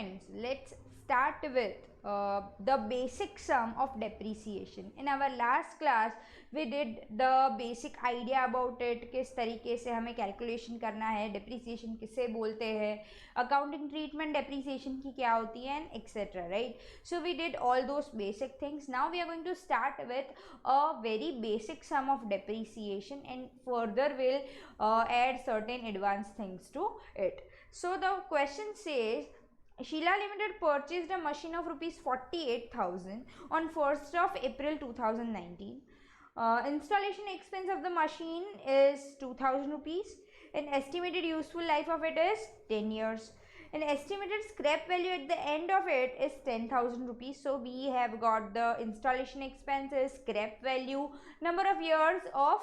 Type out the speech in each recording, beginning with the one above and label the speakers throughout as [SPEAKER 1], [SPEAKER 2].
[SPEAKER 1] friends, let's start with the basic sum of depreciation. In our last class we did the basic idea about it, किस तरीके से हमें calculation करना है, depreciation किसे बोलते हैं, accounting treatment depreciation की क्या होती है, and etc. right? So we did all those basic things. Now we are going to start with a very basic sum of depreciation, and further we'll add certain advanced things to it. So the question says, Sheela Limited purchased a machine of rupees 48,000 on 1st of April 2019. Installation expense of the machine is 2,000 rupees. An estimated useful life of it is 10 years. An estimated scrap value at the end of it is 10,000 rupees. So we have got the installation expenses, scrap value, number of years of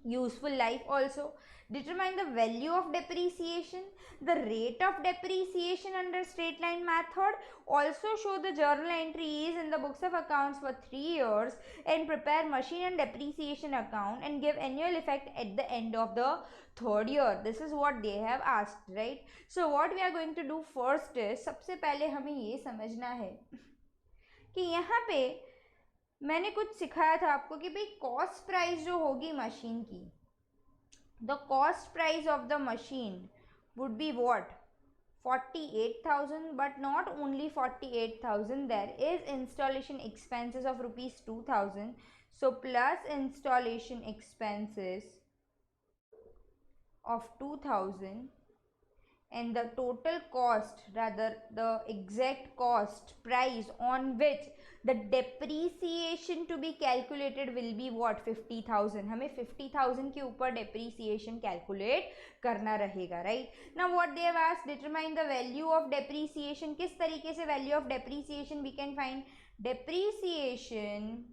[SPEAKER 1] useful life also. Determine the value of depreciation, the rate of depreciation under straight line method. Also show the journal entries in the books of accounts for 3 years and prepare machine and depreciation account and give annual effect at the end of the third year. This is what they have asked, right? So what we are going to do first is, सबसे पहले हमें ये समझना है कि यहाँ पे मैंने कुछ सिखाया था आपको कि भाई कॉस्ट प्राइस जो होगी मशीन की, the cost price of the machine would be what? 48,000, but not only 48,000, there is installation expenses of rupees 2,000. So plus installation expenses of 2,000, and the total cost, rather the exact cost price on which the depreciation to be calculated will be what? 50,000. हमें 50,000 के ऊपर depreciation calculate करना रहेगा, right? Now what they have asked, determine the value of depreciation. किस तरीके से value of depreciation we can find? Depreciation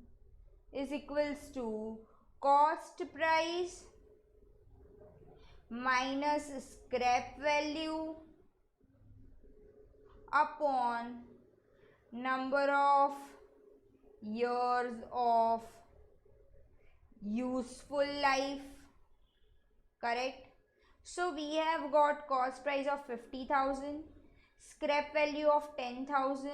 [SPEAKER 1] is equals to cost price minus scrap value upon number of years of useful life, correct? So we have got cost price of 50,000, scrap value of 10,000,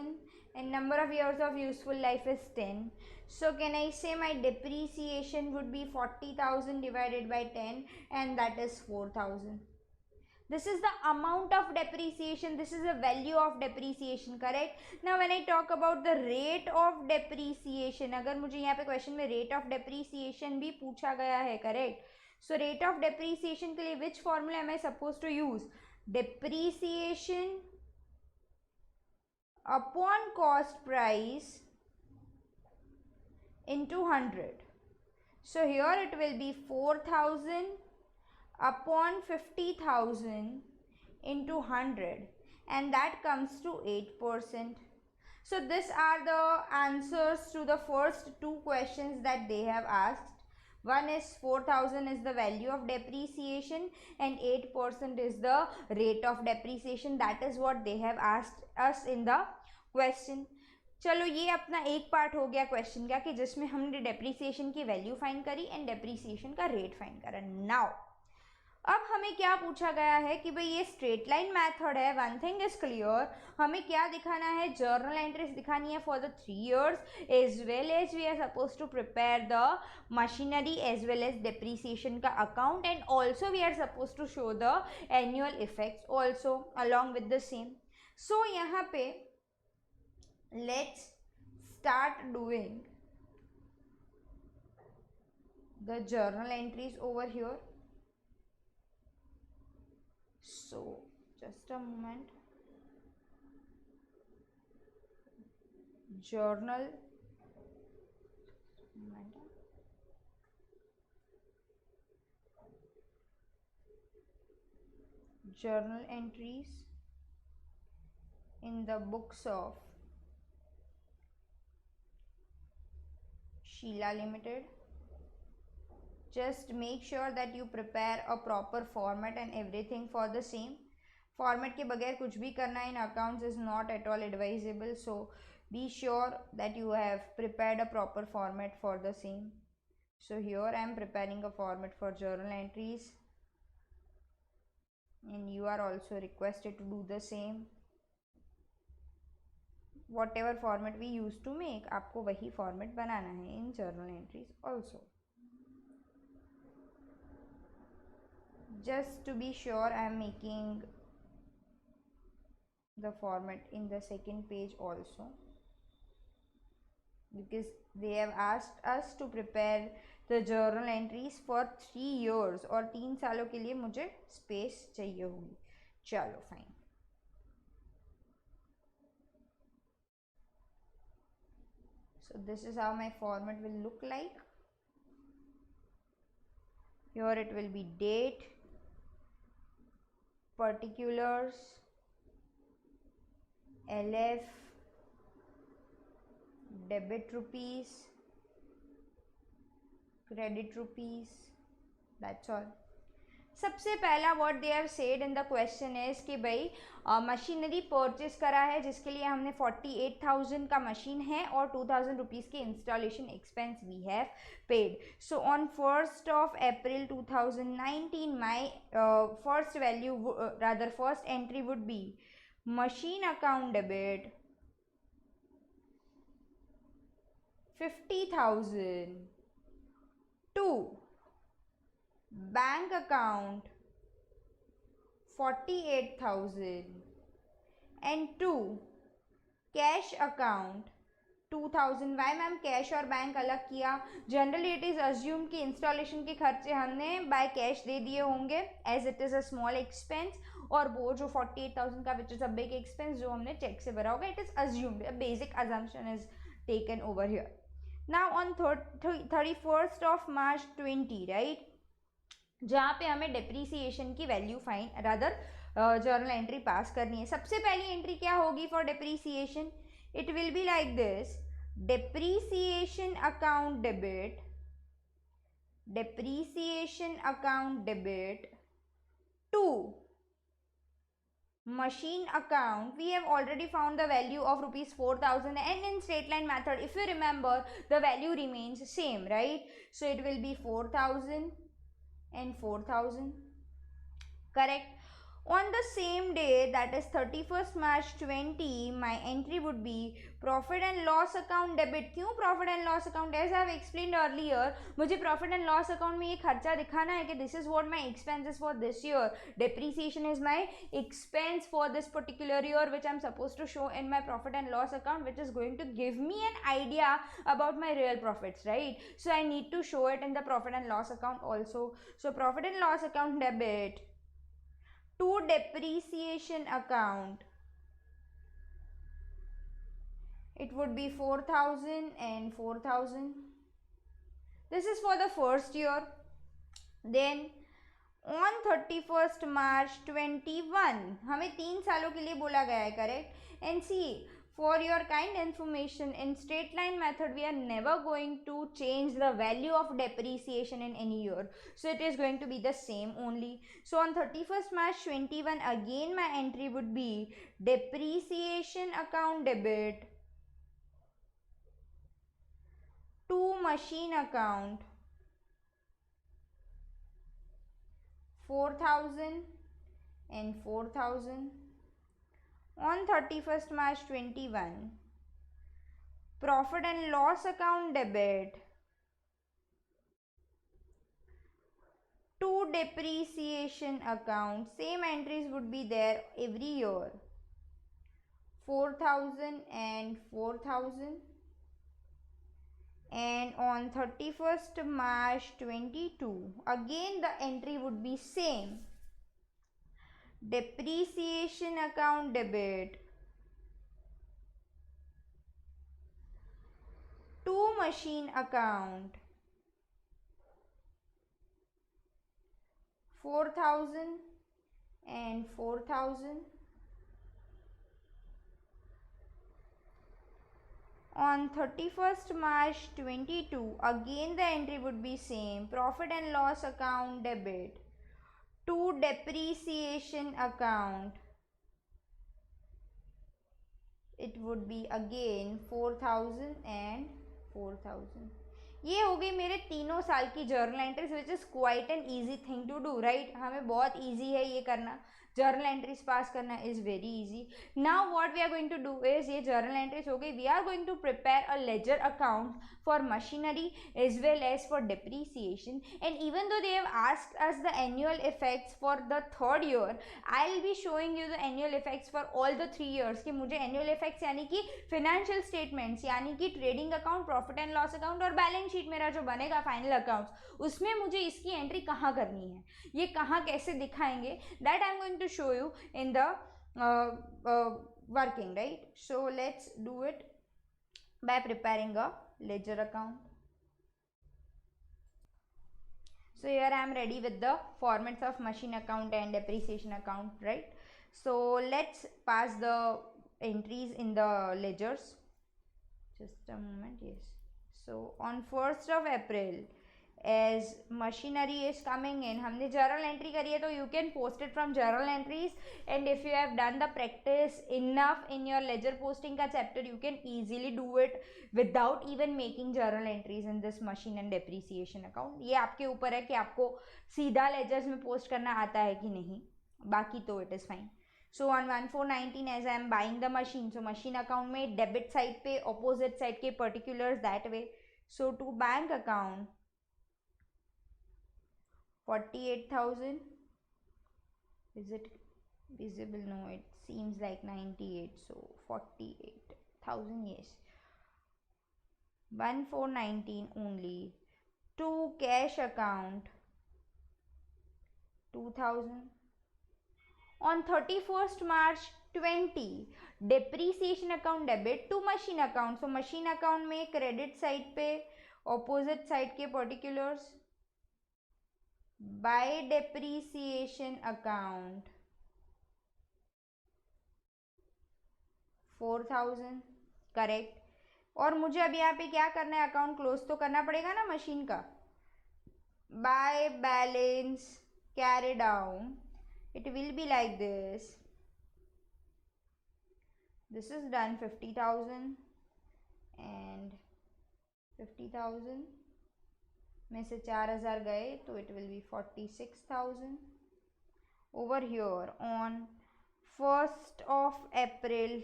[SPEAKER 1] and number of years of useful life is 10. So can I say my depreciation would be 40,000 divided by 10, and that is 4,000. This is the amount of depreciation, this is the value of depreciation, correct? Now when I talk about the rate of depreciation, अगर मुझे यहाँ पे question में rate of depreciation भी पूछा गया है, correct? So rate of depreciation के लिए which formula am I supposed to use? Depreciation upon cost price into 100. So here it will be 4,000 upon 50,000 into 100, and that comes to 8%. So these are the answers to the first two questions that they have asked. One is 4,000 is the value of depreciation and 8% is the rate of depreciation. That is what they have asked us in the question. चलो ये अपना एक part हो गया question का कि जिसमें हमने डेप्रीसिएशन की वैल्यू फाइंड करी एंड डेप्रीसिएशन का रेट फाइंड करा. नाउ अब हमें क्या पूछा गया है कि भाई ये स्ट्रेट लाइन मेथड है. वन थिंग इज क्लियर, हमें क्या दिखाना है? जर्नल एंट्रीज दिखानी है for the 3 years, as well as we are suppose to prepare the machinery as well as depreciation का account, and also we are suppose to show the annual effects also along with the same. So यहाँ पे let's start doing the journal entries over here. So just a moment. Journal entries in the books of Sheela Limited. Just make sure that you prepare a proper format and everything for the same. Format के बगैर कुछ भी करना in accounts is not at all advisable. So be sure that you have prepared a proper format for the same. So here I am preparing a format for journal entries, and you are also requested to do the same. Whatever format we use to make, आपको वही format बनाना है in journal entries also. Just to be sure, I am making the format in the second page also, because they have asked us to prepare the journal entries for 3 years और 3 सालों के लिए मुझे space चाहिए होगी. चलो fine. So this is how my format will look like. Here it will be date, particulars, LF, debit rupees, credit rupees. That's all. सबसे पहला what they have said in the question is कि भाई machinery purchase करा है जिसके लिए हमने 48,000 का मशीन है और 2,000 रुपीज़ के installation expense we have paid. So on 1st of April 2019 my first value rather first entry would be machine account debit 50,000 to bank account 48,000 and to cash account 2,000. Why ma'am cash और bank अलग किया? Generally it is assume कि installation के खर्चे हमने by cash दे दिए होंगे as it is a small expense, और वो जो 48,000 का which is a big expense जो हमने चेक से भरा होगा, it is assumed. Basic assumption is taken over here. Now on 31st of March 20, right, जहाँ पे हमें डेप्रीसिएशन की value fine rather journal entry pass करनी है. सबसे पहली एंट्री क्या होगी for depreciation? It will be like this: depreciation account debit, depreciation account debit to machine account. We have already found the value of rupees 4,000, and in straight line method, if you remember, the value remains same, right? So it will be 4,000 and 4,000, correct? On the same day, that is 31st March 20, my entry would be profit and loss account debit. क्यों profit and loss account? As I have explained earlier, मुझे profit and loss account में ये खर्चा दिखाना है कि this is what my expenses for this year. Depreciation is my expense for this particular year, which I'm supposed to show in my profit and loss account, which is going to give me an idea about my real profits, right? So I need to show it in the profit and loss account also. So profit and loss account debit to depreciation account, it would be 4,000 and 4,000. This is for the first year. Then on 31st March 21, हमें 3 सालों के लिए बोला गया है, correct? And see, for your kind information, in straight line method we are never going to change the value of depreciation in any year, so it is going to be the same only. So on 31st March 21, again my entry would be depreciation account debit to machine account 4,000 and 4,000. On 31st March 21, profit and loss account debit to depreciation account, same entries would be there every year, 4,000 and 4,000. And on 31st March 22, again the entry would be same: depreciation account debit to machine account 4,000 and 4,000. On 31st March 22, again the entry would be same: profit and loss account debit to depreciation account, it would be again 4,000 and 4,000. ये हो गई मेरे तीनों साल की journal entries, which is quite an easy thing to do, right? हमें बहुत easy है ये करना. जर्नल एंट्रीज पास करना is very easy. Now what we are going to do is, ये जर्नल एंट्रीज हो गई, we are going to prepare a ledger account for machinery as well as for depreciation. And even though they have asked us the annual effects for the third year, I'll be showing you the annual effects for all the 3 years कि मुझे annual effects यानी कि financial statements यानी कि trading account, profit and loss account और balance sheet मेरा जो बनेगा final accounts, उसमें मुझे इसकी entry कहाँ करनी है, ये कहाँ कैसे दिखाएंगे, that I'm going to show you in the working, right? So let's do it by preparing a ledger account. So here I am ready with the formats of machine account and depreciation account, right? So let's pass the entries in the ledgers. Just a moment. Yes. So on 1st of April, as machinery is coming in, हमने journal entry करी है, तो you can post it from journal entries. And if you have done the practice enough in your ledger posting का chapter, you can easily do it without even making journal entries in this machine and depreciation account. ये आपके ऊपर है कि आपको सीधा ledgers में post करना आता है कि नहीं, बाकी तो it is fine. So on 1419 as I am buying the machine, so machine account में debit side पे opposite side के particulars that way. So to bank account 48,000, is it visible? No, it seems like 98, so 48,000, yes. 1419 only. To cash account 2,000. On 31st March 20, depreciation account debit to machine account. So machine account में credit side पे opposite side के particulars. By depreciation account 4,000, correct. और मुझे अभी यहाँ पे क्या करना है, अकाउंट क्लोज तो करना पड़ेगा ना मशीन का. By balance carry down, it will be like this. This is done 50,000 and 50,000 में से 4,000 गए तो it will be 46,000. Over here on 1st of April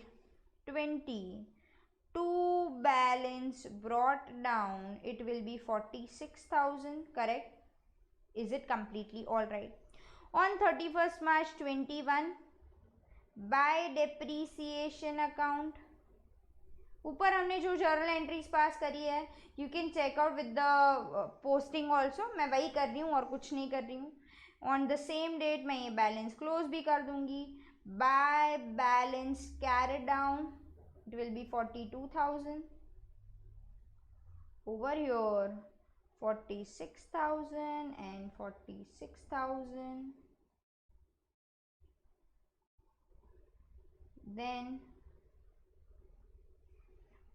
[SPEAKER 1] 20, to balance brought down, it will be 46,000, correct? Is it completely all right? On 31st March 21, by depreciation account, ऊपर हमने जो journal entries pass करी है, you can check out with the posting also. मैं वही कर रही हूँ और कुछ नहीं कर रही हूँ. ऑन द सेम डेट मैं ये बैलेंस क्लोज भी कर दूंगी. By balance carry down, it will be 42,000. Over here 46,000 and 46,000. Then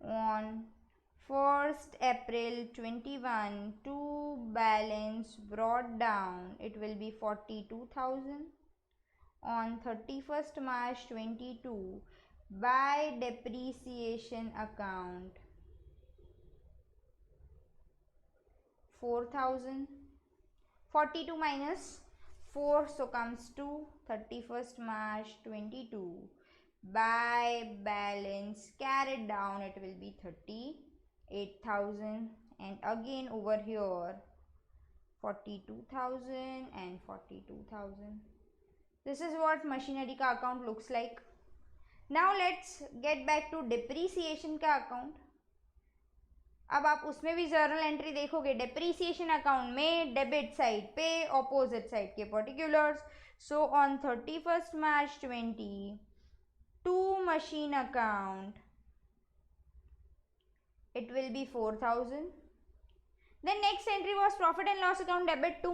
[SPEAKER 1] on 1st April 21, to balance brought down, it will be 42,000. On 31st March 22, by depreciation account 4,000. 42 minus 4, so comes to 31st March 22. By balance carried down, it will be 38,000. And again over here 42,000 and 42,000. This is what machinery का account looks like. Now let's get back to depreciation का account. अब आप उसमें भी journal entry देखोगे. Depreciation account में debit side पे opposite side के particulars. So on 31st March 20, to machine account it will be 4,000. Then next entry was profit and loss account debit to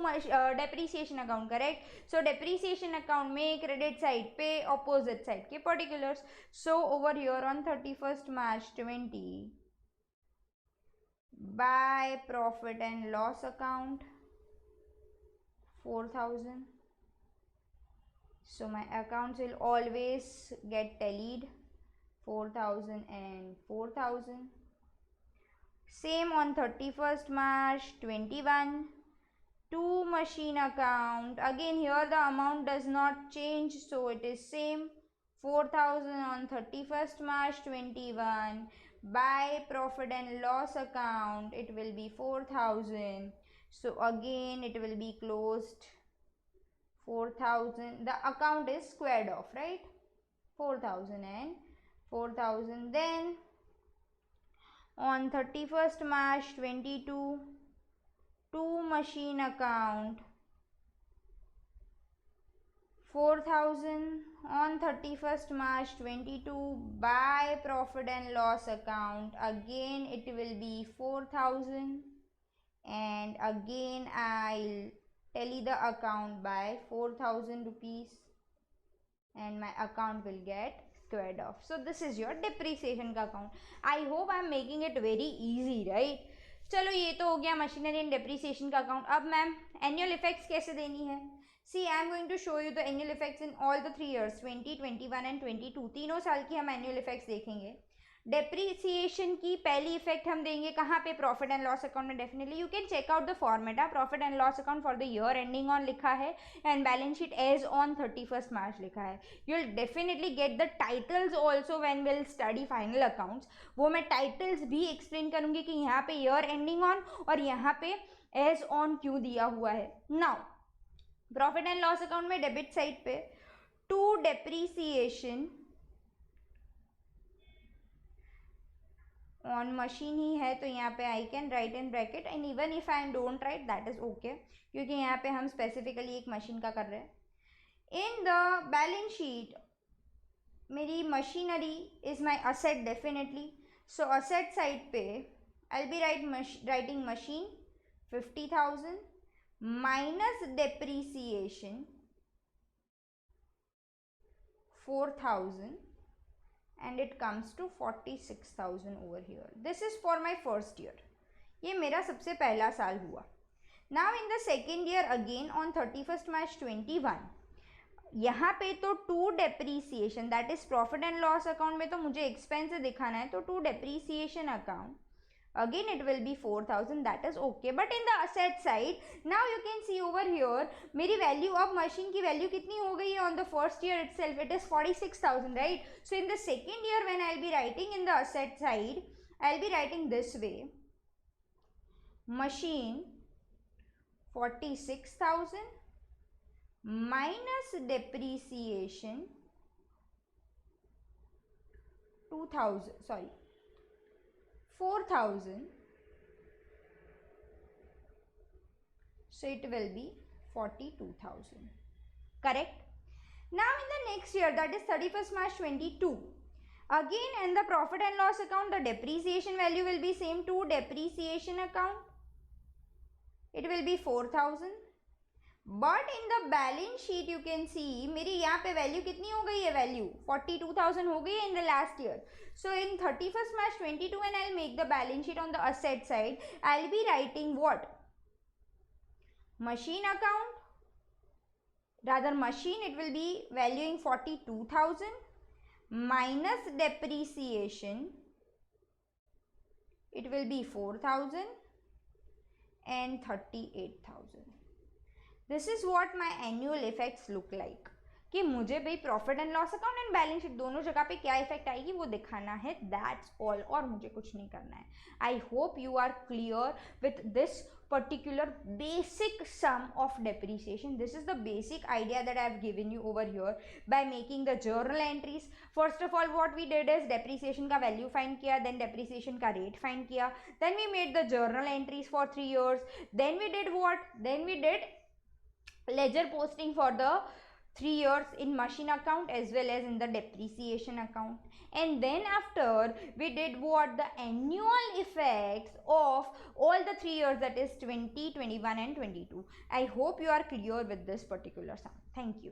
[SPEAKER 1] depreciation account, correct? So depreciation account में credit side पे opposite side के particulars. So over here on 31st March 20, by profit and loss account 4,000. So my accounts will always get tallied 4,000 and 4,000. Same on 31st March 21, to machine account. Again here the amount does not change, so it is same. 4,000 on 31st March 21. By profit and loss account, it will be 4,000. So again it will be closed. 4,000. The account is squared off, right? 4,000 and 4,000. Then on 31st March 22, to machine account, 4,000 on 31st March 22. By profit and loss account, again it will be 4,000, and again I'll tally the account by 4,000 rupees and my account will get squared off. So this is your depreciation का account. I hope I am making it very easy, right? चलो ये तो हो गया machinery and depreciation का account. अब ma'am annual effects कैसे देनी है? See I am going to show you the annual effects in all the 3 years 20, 21 and 22. तीनों साल की हम एनुअल इफेक्ट्स देखेंगे. डेप्रीसिएशन की पहली इफेक्ट हम देंगे कहाँ पे? प्रॉफिट एंड लॉस अकाउंट में. Definitely you can check out the format. Profit and loss account for the year ending on लिखा है and balance sheet as on 31st March लिखा है. You will definitely get the titles also when will study final accounts. वो मैं titles भी explain करूंगी कि यहाँ पे ईयर एंडिंग ऑन और यहाँ पे एज ऑन क्यों दिया हुआ है. Now profit and loss account में डेबिट साइड पे टू डेप्रीसिएशन ऑन मशीन ही है तो यहाँ पे I can write in bracket and even if I don't write that is okay, क्योंकि यहाँ पे हम स्पेसिफिकली एक मशीन का कर रहे हैं. इन द बैलेंस शीट मेरी machinery is my asset definitely. So asset side पे I be writing machine 50,000 minus depreciation 4,000 and it comes to 46,000 over here. This is for my first year. ये मेरा सबसे पहला साल हुआ. Now in the second year again on 31st March 21, यहाँ पे तो to depreciation that is profit and loss account में तो मुझे एक्सपेंस दिखाना है, तो to depreciation account again it will be 4,000, that is okay. But in the asset side now you can see over here मेरी वैल्यू अब machine की value कितनी हो गई है on the first year itself, it is 46,000, right? So in the second year when I'll be writing in the asset side, I'll be writing this way: machine 46,000 minus depreciation 4,000, so it will be 42,000, correct? Now in the next year, that is 31st March 22, again in the profit and loss account the depreciation value will be same to depreciation account, it will be 4,000. But in the balance sheet you can see मेरी यहाँ पे value कितनी हो गई है? Value 42,000 हो गई है in the last year. So in 31st March 22 when I'll make the balance sheet on the asset side, I'll be writing what? Machine account, rather machine, it will be valuing 42,000 minus depreciation, it will be 4,000 and 38,000. This is what my annual effects look like. कि मुझे भाई profit and loss account and balance sheet दोनों जगह पे क्या effect आएगी वो दिखाना है, दैट्स ऑल, और मुझे कुछ नहीं करना है. I hope you are clear with this particular basic sum of depreciation. This is the basic idea that I have given you over here by making the journal entries. First of all what we did is depreciation का value find किया, then depreciation का rate find किया, then we made the journal entries for 3 years, then we did what? Then we did ledger posting for the 3 years in machine account as well as in the depreciation account, and then after we did what? The annual effects of all the 3 years, that is 20, 21 and 22. I hope you are clear with this particular sum. Thank you.